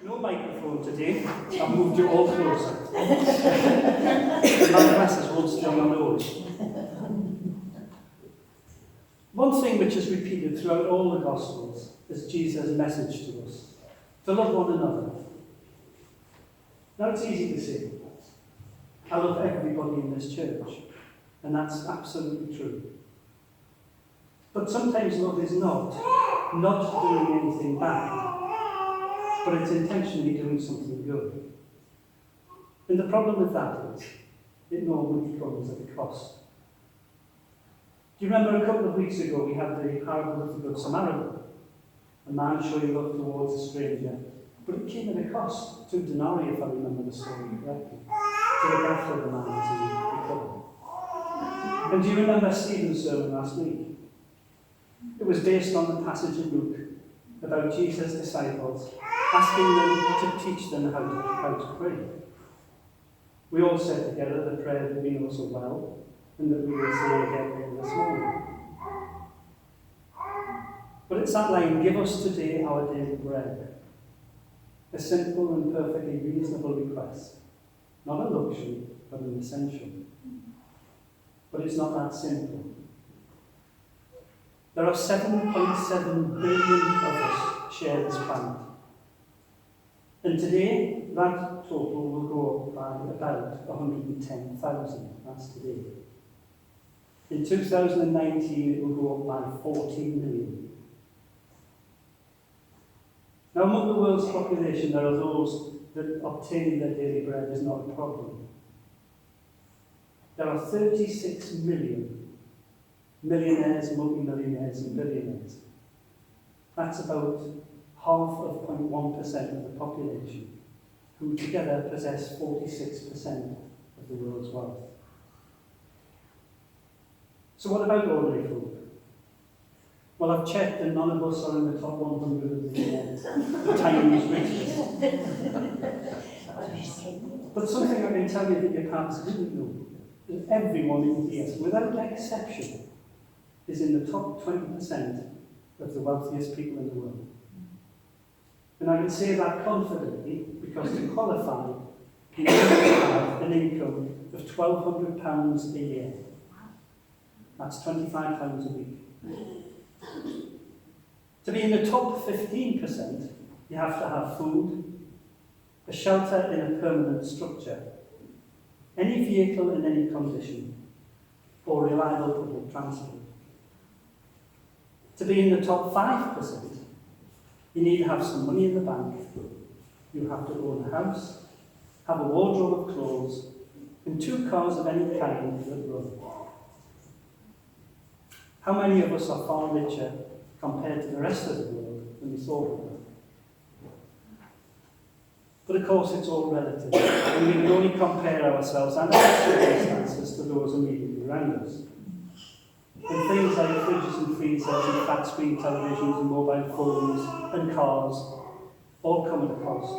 No microphone today. I've moved you all closer. My glasses won't stay on my nose. One thing which is repeated throughout all the Gospels is Jesus' message to us, to love one another. Now it's easy to say, I love everybody in this church, and that's absolutely true. But sometimes love is not doing anything bad, but it's intentionally doing something good. And the problem with that is, it normally comes at a cost. Do you remember a couple of weeks ago we had the parable of the Good Samaritan? A man showing love towards a stranger, but it came at a cost, 2 denarii if I remember the story correctly, to look after the man to recover. And do you remember Stephen's sermon last week? It was based on the passage in Luke about Jesus' disciples asking them to teach them how to pray. We all said together the prayer that we know so well, and that we will say again this morning. But it's that line, give us today our daily bread. A simple and perfectly reasonable request. Not a luxury, but an essential. But it's not that simple. There are 7.7 billion of us share this planet. And today, that total will go up by about 110,000. That's today. In 2019, it will go up by 14 million. Now, among the world's population, there are those that obtaining their daily bread is not a problem. There are 36 million millionaires, multi-millionaires, and billionaires. That's about half of 0.1% of the population, who together possess 46% of the world's wealth. So what about ordinary food? Well, I've checked and none of us are in the top 100 of the Tyne's riches. But something I can tell you that you perhaps didn't know, that everyone in here, without exception, is in the top 20% of the wealthiest people in the world. And I can say that confidently because to qualify, you need to have an income of £1,200 a year. That's £25 a week. To be in the top 15%, you have to have food, a shelter in a permanent structure, any vehicle in any condition, or reliable public transport. To be in the top 5%, you need to have some money in the bank, you have to own a house, have a wardrobe of clothes, and 2 cars of any kind that run. How many of us are far richer compared to the rest of the world than we thought we were? But of course it's all relative, and we can only compare ourselves and our circumstances to those immediately around us. And things like fridges and freezers and flat screen televisions and mobile phones and cars all come at a cost.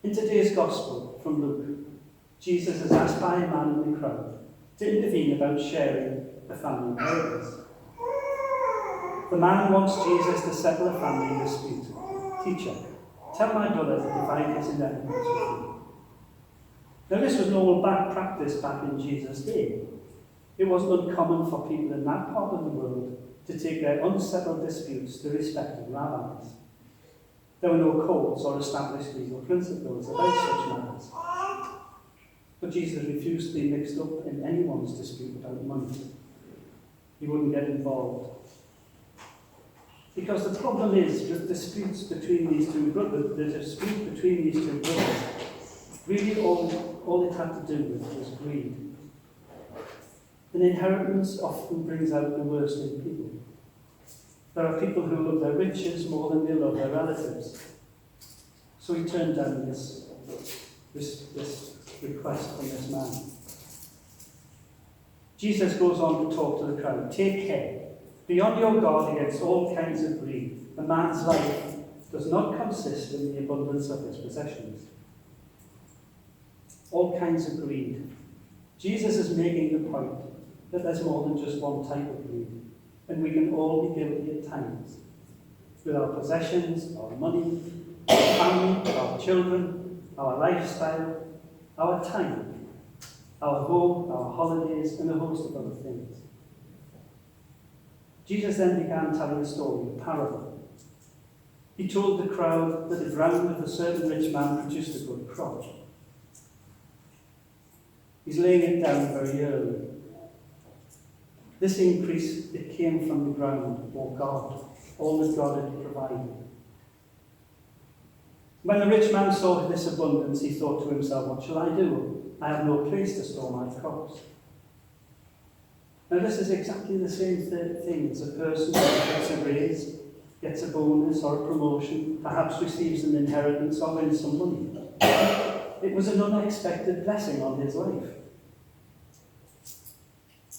In today's Gospel from Luke, Jesus is asked by a man in the crowd to intervene about sharing the family inheritance. The man wants Jesus to settle a family dispute. Teacher, tell my brother to divide his inheritance with me. Now this was normal practice back in Jesus' day. It wasn't uncommon for people in that part of the world to take their unsettled disputes to respected rabbis. There were no courts or established legal principles about such matters. But Jesus refused to be mixed up in anyone's dispute about money. He wouldn't get involved. Because the problem is, with disputes between these two brothers, the dispute between these two brothers, really all it had to do with was greed. An inheritance often brings out the worst in people. There are people who love their riches more than they love their relatives. So he turned down this request from this man. Jesus goes on to talk to the crowd. Take care. Be on your guard against all kinds of greed. A man's life does not consist in the abundance of his possessions. All kinds of greed. Jesus is making the point that there's more than just one type of greed, and we can all be guilty at times. with our possessions, our money, our family, our children, our lifestyle, our time, our home, our holidays, and a host of other things. Jesus then began telling a story, a parable. He told the crowd that the ground of a certain rich man produced a good crop. He's laying it down very early. This increase, it came from the ground, or God, all that God had provided. When the rich man saw this abundance, he thought to himself, what shall I do? I have no place to store my crops. Now this is exactly the same thing as a person who gets a raise, gets a bonus or a promotion, perhaps receives an inheritance or wins some money. It was an unexpected blessing on his life.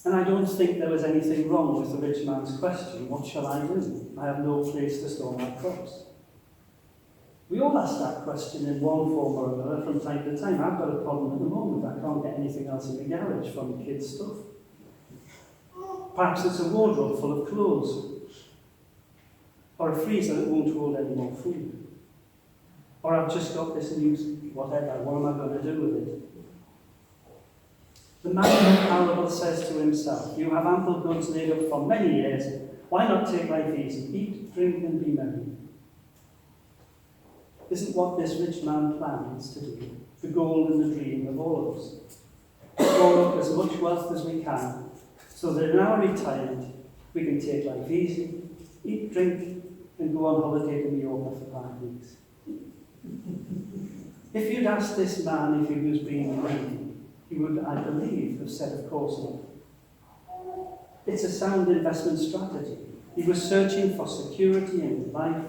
And I don't think there was anything wrong with the rich man's question, what shall I do? I have no place to store my crops. We all ask that question in one form or another from time to time. I've got a problem at the moment. I can't get anything else in the garage from the kids' stuff. Perhaps it's a wardrobe full of clothes, or a freezer that won't hold any more food. Or I've just got this news, whatever, what am I going to do with it? The man in the parable says to himself, you have ample goods laid up for many years, why not take life easy, eat, drink and be merry? Isn't what this rich man plans to do the goal and the dream of all of us? Store up as much wealth as we can, so that in our retirement we can take life easy, eat, drink, and go on holiday to Mallorca for 5 weeks. If you'd asked this man if he was being greedy, he would, I believe, have said, of course not. It's a sound investment strategy. He was searching for security in his life.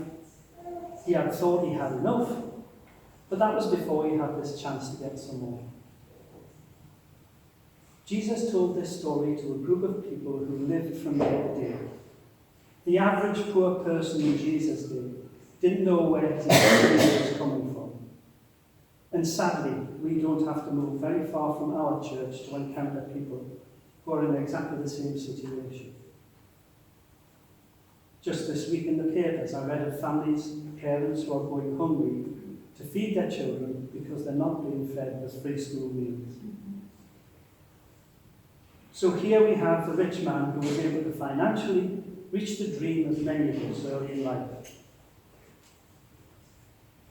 He had thought he had enough, but that was before he had this chance to get some more. Jesus told this story to a group of people who lived from day to day. The average poor person in Jesus' day didn't know where his money was coming from. And sadly, we don't have to move very far from our church to encounter people who are in exactly the same situation. Just this week in the papers, I read of families, parents who are going hungry to feed their children because they're not being fed with free school meals. So here we have the rich man who was able to financially reach the dream of many of us early in life.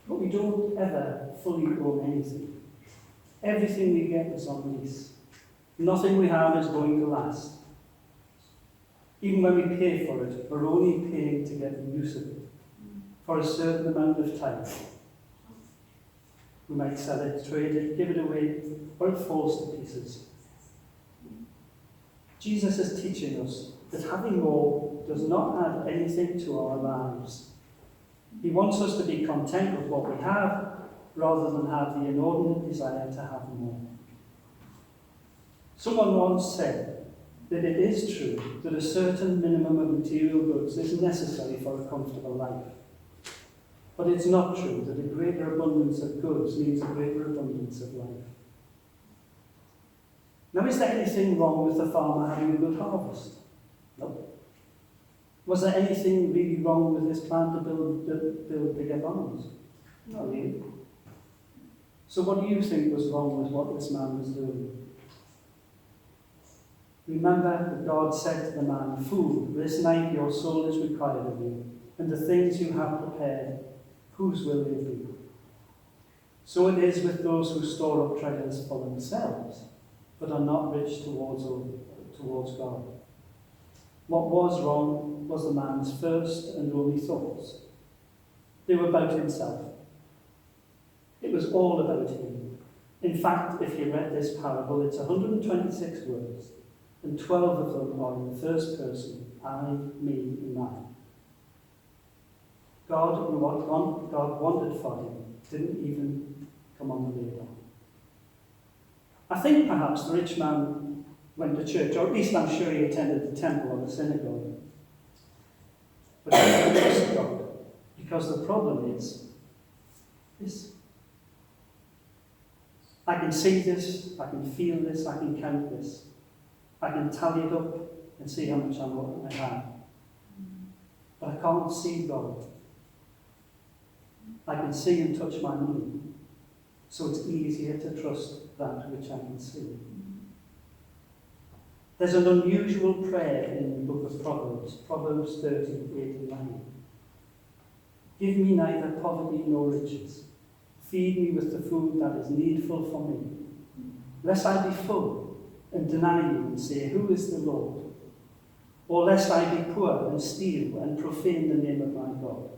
But we don't ever fully own anything. Everything we get is on lease. Nothing we have is going to last. Even when we pay for it, we're only paying to get the use of it for a certain amount of time. We might sell it, trade it, give it away, or it falls to pieces. Jesus is teaching us that having more does not add anything to our lives. He wants us to be content with what we have, rather than have the inordinate desire to have more. Someone once said that it is true that a certain minimum of material goods is necessary for a comfortable life. But it's not true that a greater abundance of goods means a greater abundance of life. Now, is there anything wrong with the farmer having a good harvest? No. Was there anything really wrong with his plan to build bigger barns? Not really. So what do you think was wrong with what this man was doing? Remember that God said to the man, "Fool, this night your soul is required of you, and the things you have prepared, whose will they be?" So it is with those who store up treasures for themselves, but are not rich towards God. What was wrong was the man's first and only thoughts. They were about himself. It was all about him. In fact, if you read this parable, it's 126 words, and 12 of them are in the first person, I, me, and mine. God, and what God wanted for him, didn't even come on the radar. I think perhaps the rich man went to church, or at least I'm sure he attended the temple or the synagogue. But he didn't trust God, because the problem is this. I can see this, I can feel this, I can count this. I can tally it up and see how much I have. But I can't see God I can see and touch my money, so it's easier to trust that which I can see. There's an unusual prayer in the book of Proverbs, Proverbs 30, 8 and 9. Give me neither poverty nor riches. Feed me with the food that is needful for me, lest I be full and deny you and say, who is the Lord? Or lest I be poor and steal and profane the name of my God.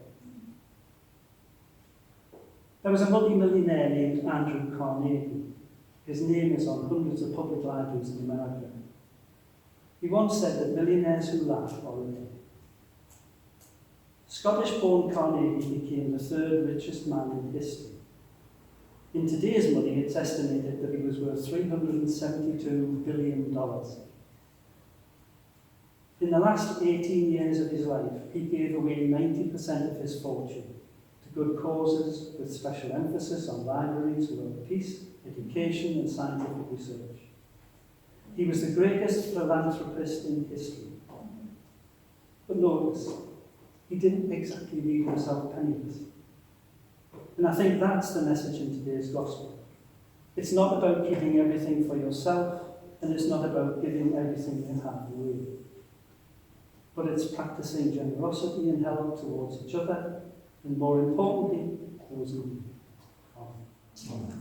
There was a multi-millionaire named Andrew Carnegie. His name is on hundreds of public libraries in America. He once said that millionaires who laugh are rare. Scottish-born Carnegie became the third richest man in history. In today's money, it's estimated that he was worth $372 billion. In the last 18 years of his life, he gave away 90% of his fortune to good causes, with special emphasis on libraries, world peace, education, and scientific research. He was the greatest philanthropist in history. But notice, he didn't exactly leave himself penniless. And I think that's the message in today's gospel. It's not about keeping everything for yourself, and it's not about giving everything you have away. But it's practicing generosity and help towards each other, and more importantly, those in need. Amen.